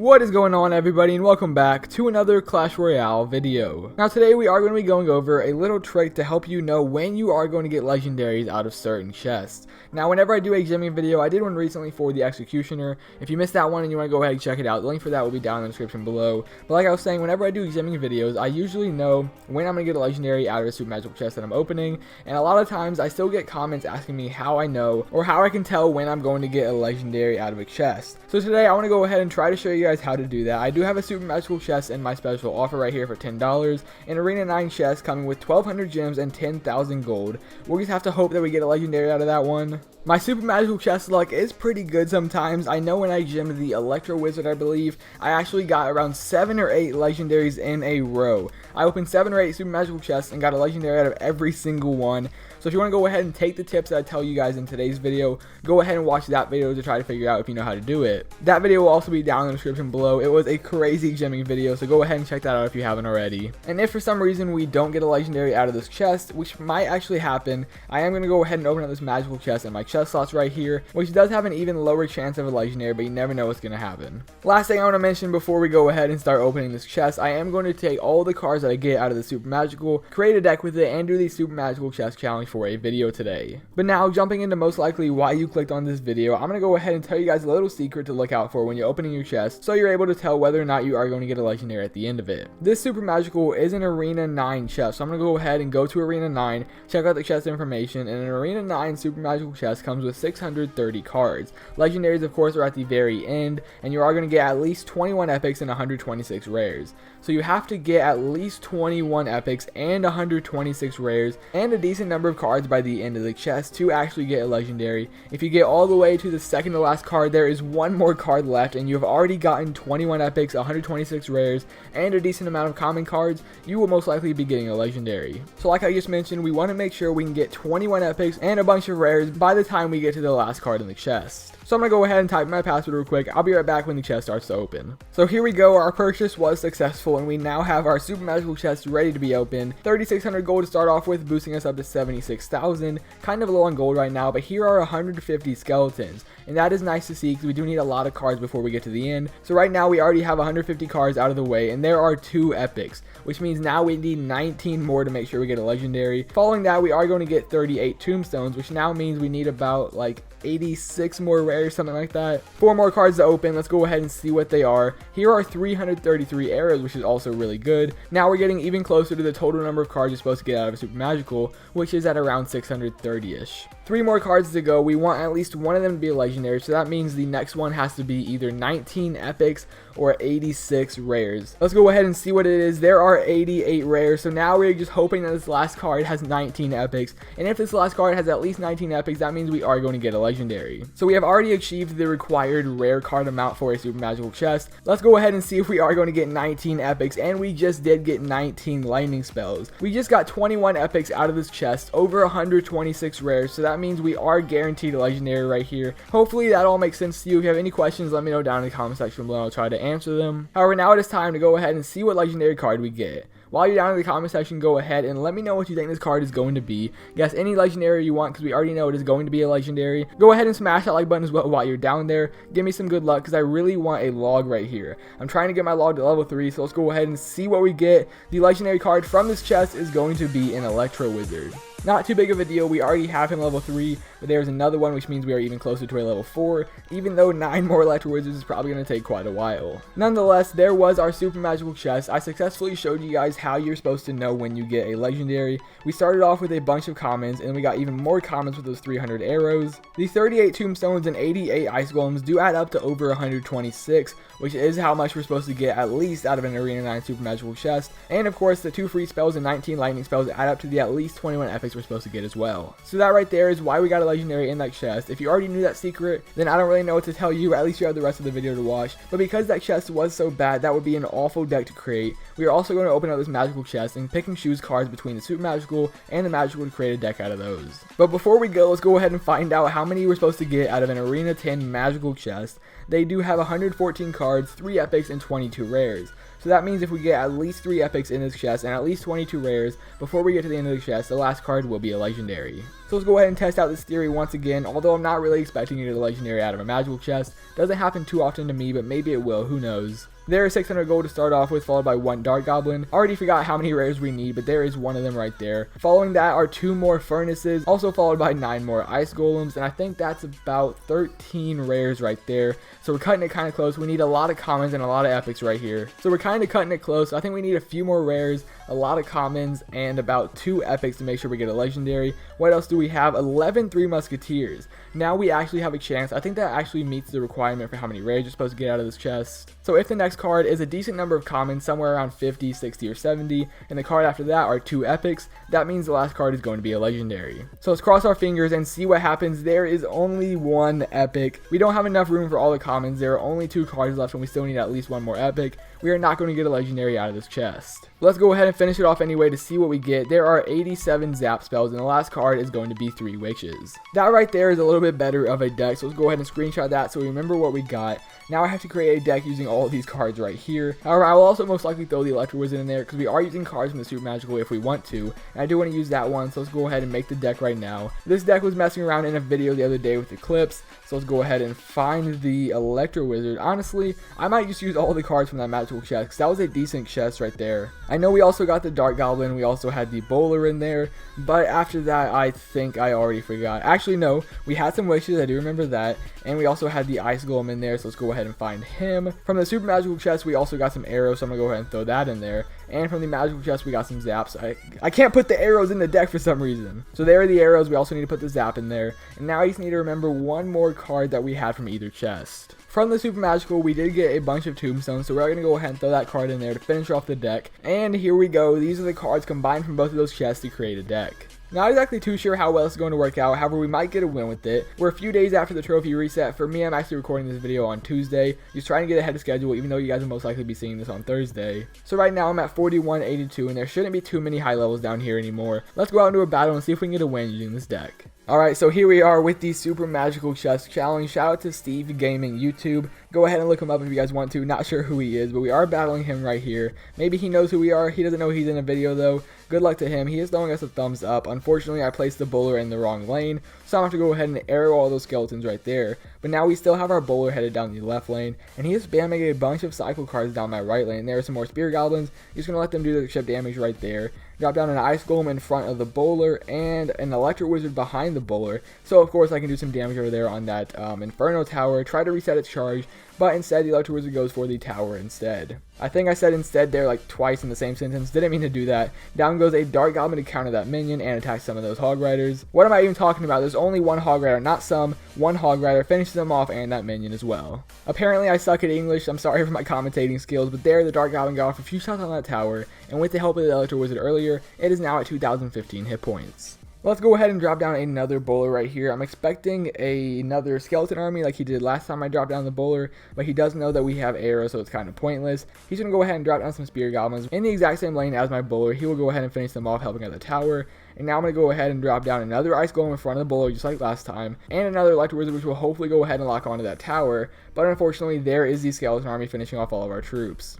What is going on, everybody, and welcome back to another Clash Royale video. Now today we are going to be going over a little trick to help you know when you are going to get legendaries out of certain chests. Now whenever I do a gemming video, I did one recently for the Executioner. If you missed that one and you want to go ahead and check it out, the link for that will be down in the description below. But like I was saying, whenever I do gemming videos, I usually know when I'm going to get a legendary out of a super magical chest that I'm opening, and a lot of times I still get comments asking me how I know or how I can tell when I'm going to get a legendary out of a chest. So today I want to go ahead and try to show you guys how to do that. I do have a super magical chest in my special offer right here for $10, an Arena 9 chest coming with 1200 gems and 10,000 gold. We'll just have to hope that we get a legendary out of that one. My super magical chest luck is pretty good sometimes. I know when I gemmed the Electro Wizard, I believe, I actually got around 7 or 8 legendaries in a row. I opened 7 or 8 super magical chests and got a legendary out of every single one. So if you want to go ahead and take the tips that I tell you guys in today's video, go ahead and watch that video to try to figure out if you know how to do it. That video will also be down in the description below. It was a crazy gemming video, so go ahead and check that out if you haven't already. And if for some reason we don't get a legendary out of this chest, which might actually happen, I am going to go ahead and open up this magical chest in my chest slots right here, which does have an even lower chance of a legendary, but you never know what's going to happen. Last thing I want to mention before we go ahead and start opening this chest, I am going to take all the cards that I get out of the super magical, create a deck with it, and do the super magical chest challenge for a video today. But now, jumping into most likely why you clicked on this video, I'm going to go ahead and tell you guys a little secret to look out for when you're opening your chest, so you're able to tell whether or not you are going to get a legendary at the end of it. This super magical is an Arena 9 chest, so I'm going to go ahead and go to Arena 9, check out the chest information, and an Arena 9 super magical chest comes with 630 cards. Legendaries, of course, are at the very end, and you are going to get at least 21 epics and 126 rares. So you have to get at least 21 epics and 126 rares and a decent number of cards by the end of the chest to actually get a legendary. If you get all the way to the second to last card, there is one more card left, and you have already gotten 21 epics, 126 rares, and a decent amount of common cards, you will most likely be getting a legendary. So like I just mentioned, we want to make sure we can get 21 epics and a bunch of rares by the time we get to the last card in the chest. So I'm going to go ahead and type my password real quick. I'll be right back when the chest starts to open. So here we go, our purchase was successful and we now have our super magical chest ready to be opened. 3,600 gold to start off with, boosting us up to 76,000. Kind of low on gold right now, but here are 150 skeletons. And that is nice to see because we do need a lot of cards before we get to the end. So right now we already have 150 cards out of the way and there are 2 epics, which means now we need 19 more to make sure we get a legendary. Following that, we are going to get 38 tombstones, which now means we need about like 86 more rares, something like that. 4 more cards to open. Let's go ahead and see what they are. Here are 333 arrows, which is also really good. Now we're getting even closer to the total number of cards you're supposed to get out of a super magical, which is at around 630-ish. 3 more cards to go. We want at least one of them to be a legendary, so that means the next one has to be either 19 epics or 86 rares. Let's go ahead and see what it is. There are 88 rares, so now we're just hoping that this last card has 19 epics, and if this last card has at least 19 epics, that means we are going to get a legendary. So we have already achieved the required rare card amount for a super magical chest. Let's go ahead and see if we are going to get 19 epics, and we just did get 19 lightning spells. We just got 21 epics out of this chest, over 126 rares, so that means we are guaranteed a legendary right here. Hopefully that all makes sense to you. If you have any questions, let me know down in the comment section below. I'll try to answer them. However, now it is time to go ahead and see what legendary card we get. While you're down in the comment section, go ahead and let me know what you think this card is going to be. Guess any legendary you want because we already know it is going to be a legendary. Go ahead and smash that like button as well while you're down there. Give me some good luck because I really want a log right here. I'm trying to get my log to level 3, so let's go ahead and see what we get. The legendary card from this chest is going to be an Electro Wizard. Not too big of a deal, we already have him level 3, but there's another one which means we are even closer to a level 4, even though 9 more Electro Wizards is probably going to take quite a while. Nonetheless, there was our super magical chest. I successfully showed you guys how you're supposed to know when you get a legendary. We started off with a bunch of commons, and we got even more commons with those 300 arrows. The 38 tombstones and 88 ice golems do add up to over 126, which is how much we're supposed to get at least out of an Arena 9 super magical chest. And of course, the 2 free spells and 19 lightning spells add up to the at least 21 epics we're supposed to get as well. So that right there is why we got a legendary in that chest. If you already knew that secret, then I don't really know what to tell you. At least you have the rest of the video to watch. But because that chest was so bad, that would be an awful deck to create. We are also going to open up this magical chest and pick and choose cards between the super magical and the magical to create a deck out of those. But before we go, let's go ahead and find out how many we're supposed to get out of an Arena 10 magical chest. they do have 114 cards, 3 epics, and 22 rares. So that means if we get at least 3 epics in this chest and at least 22 rares before we get to the end of the chest, the last card will be a legendary. So let's go ahead and test out this theory once again. Although I'm not really expecting to get a legendary out of a magical chest. Doesn't happen too often to me, but maybe it will, who knows. There is 600 gold to start off with, followed by 1 Dark Goblin. Already forgot how many rares we need, but there is one of them right there. Following that are 2 more Furnaces, also followed by 9 more Ice Golems, and I think that's about 13 rares right there. So we're cutting it kind of close. We need a lot of commons and a lot of epics right here. So we're kind of cutting it close. I think we need a few more rares, a lot of commons, and about 2 epics to make sure we get a legendary. What else do we have? 11 Three Musketeers. Now we actually have a chance. I think that actually meets the requirement for how many rares you're supposed to get out of this chest. So if the next card is a decent number of commons, somewhere around 50, 60, or 70, and the card after that are 2 epics, that means the last card is going to be a legendary. So let's cross our fingers and see what happens. There is only 1 epic. We don't have enough room for all the commons. There are only 2 cards left and we still need at least 1 more epic. We are not going to get a legendary out of this chest. Let's go ahead and finish it off anyway to see what we get. There are 87 zap spells and the last card is going to be 3 witches. That right there is a little bit better of a deck, so let's go ahead and screenshot that so we remember what we got. Now I have to create a deck using all of these cards right here. However, I will also most likely throw the Electro Wizard in there because we are using cards from the Super Magical if we want to. And I do want to use that one, so let's go ahead and make the deck right now. This deck was messing around in a video the other day with Eclipse, so let's go ahead and find the Electro Wizard. Honestly, I might just use all the cards from that magical chest because that was a decent chest right there. I know we also got the Dark Goblin, we also had the Bowler in there, but after that I think I already forgot. Actually no, we had some wishes, I do remember that, and we also had the Ice Golem in there, so let's go ahead and find him. From the Super Magical chest we also got some arrows, so I'm gonna go ahead and throw that in there. And from the magical chest we got some zaps. I can't put the arrows in the deck for some reason. So there are the arrows, we also need to put the zap in there. And now I just need to remember 1 more card that we had from either chest. From the Super Magical, we did get a bunch of tombstones, so we're going to go ahead and throw that card in there to finish off the deck. And here we go, these are the cards combined from both of those chests to create a deck. Not exactly too sure how well it's going to work out, however we might get a win with it. We're a few days after the trophy reset. For me, I'm actually recording this video on Tuesday, just trying to get ahead of schedule even though you guys will most likely be seeing this on Thursday. So right now I'm at 4182 and there shouldn't be too many high levels down here anymore. Let's go out into a battle and see if we can get a win using this deck. Alright, so here we are with the Super Magical Chest Challenge. Shout out to Steve Gaming YouTube. Go ahead and look him up if you guys want to. Not sure who he is, but we are battling him right here. Maybe he knows who we are. He doesn't know he's in a video though. Good luck to him. He is throwing us a thumbs up. Unfortunately, I placed the bowler in the wrong lane, so I'm going to have to go ahead and arrow all those skeletons right there. But now we still have our bowler headed down the left lane, and he is spamming a bunch of cycle cards down my right lane. There are some more spear goblins. Just going to let them do the chip damage right there. Drop down an Ice Golem in front of the bowler and an Electro Wizard behind the bowler. So of course I can do some damage over there on that Inferno Tower, try to reset its charge, but instead the Electro Wizard goes for the tower instead. I think I said instead there like twice in the same sentence, didn't mean to do that. Down goes a Dark Goblin to counter that minion and attack some of those Hog Riders. What am I even talking about? There's only 1 Hog Rider, not some. 1 Hog Rider finishes them off and that minion as well. Apparently I suck at English, I'm sorry for my commentating skills, but there the Dark Goblin got off a few shots on that tower, and with the help of the Electro Wizard earlier, it is now at 2015 hit points. Let's go ahead and drop down another bowler right here. I'm expecting another skeleton army like he did last time I dropped down the bowler, but he does know that we have arrows, so it's kind of pointless. He's going to go ahead and drop down some spear goblins in the exact same lane as my bowler. He will go ahead and finish them off, helping at the tower. And now I'm going to go ahead and drop down another Ice Golem in front of the bowler just like last time, and another Electro Wizard which will hopefully go ahead and lock onto that tower, but unfortunately there is the skeleton army finishing off all of our troops.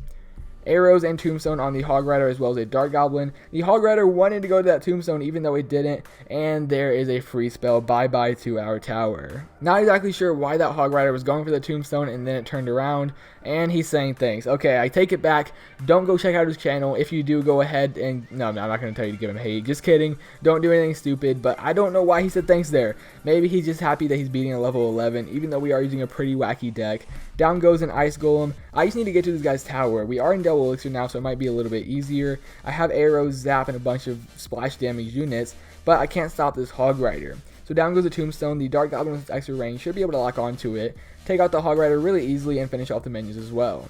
Arrows and tombstone on the Hog Rider as well as a Dark Goblin. The Hog Rider wanted to go to that tombstone even though it didn't, and there is a free spell. Bye bye to our tower. Not exactly sure why that Hog Rider was going for the tombstone and then it turned around, and he's saying things. Okay, I take it back. Don't go check out his channel. If you do, go ahead and no, I'm not going to tell you to give him hate. Just kidding. Don't do anything stupid, but I don't know why he said thanks there. Maybe he's just happy that he's beating a level 11 even though we are using a pretty wacky deck. Down goes an Ice Golem. I just need to get to this guy's tower. We are in double elixir now, so it might be a little bit easier. I have arrows, zap, and a bunch of splash damage units, but I can't stop this Hog Rider. So down goes the tombstone. The Dark Goblin with its extra range should be able to lock onto it, take out the Hog Rider really easily, and finish off the minions as well.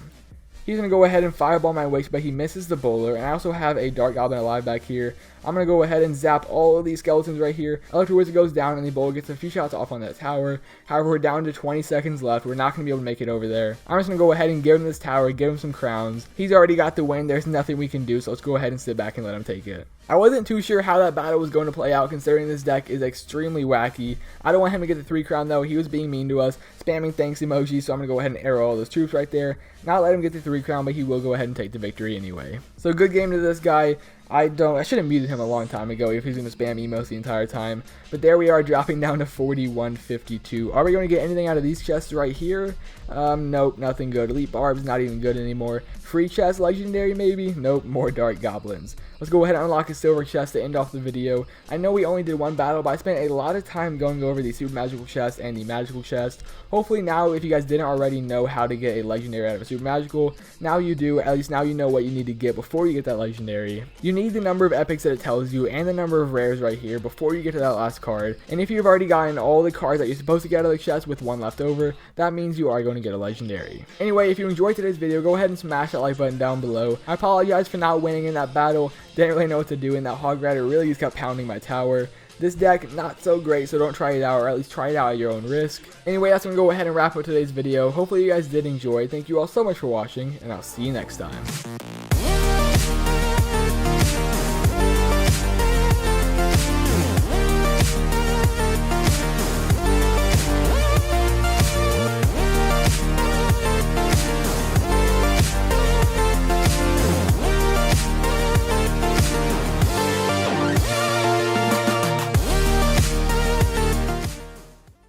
He's going to go ahead and fireball my witch, but he misses the bowler, and I also have a Dark Goblin alive back here. I'm going to go ahead and zap all of these skeletons right here. Electro Wizard goes down and the bullet gets a few shots off on that tower. However, we're down to 20 seconds left. We're not going to be able to make it over there. I'm just going to go ahead and give him this tower, give him some crowns. He's already got the win. There's nothing we can do, so let's go ahead and sit back and let him take it. I wasn't too sure how that battle was going to play out, considering this deck is extremely wacky. I don't want him to get the 3 crown though. He was being mean to us, spamming thanks emojis, so I'm going to go ahead and arrow all those troops right there. Not let him get the 3 crown, but he will go ahead and take the victory anyway. So good game to this guy. I should have muted him a long time ago if he's going to spam emotes the entire time. But there we are, dropping down to 4152. Are we going to get anything out of these chests right here? Nope, nothing good. Elite Barb's not even good anymore. Free chest, legendary maybe? Nope, more Dark Goblins. Let's go ahead and unlock a silver chest to end off the video. I know we only did one battle, but I spent a lot of time going over the super magical chest and the magical chest. Hopefully now, if you guys didn't already know how to get a legendary out of a super magical, now you do. At least now you know what you need to get before you get that legendary. You need the number of epics that it tells you and the number of rares right here before you get to that last card. And if you've already gotten all the cards that you're supposed to get out of the chest with one left over, that means you are going to get a legendary. Anyway, if you enjoyed today's video, go ahead and smash that like button down below. I apologize for not winning in that battle. Didn't really know what to do, and that Hog Rider really just kept pounding my tower. This deck, not so great, so don't try it out, or at least try it out at your own risk. Anyway, that's going to go ahead and wrap up today's video. Hopefully you guys did enjoy. Thank you all so much for watching, and I'll see you next time.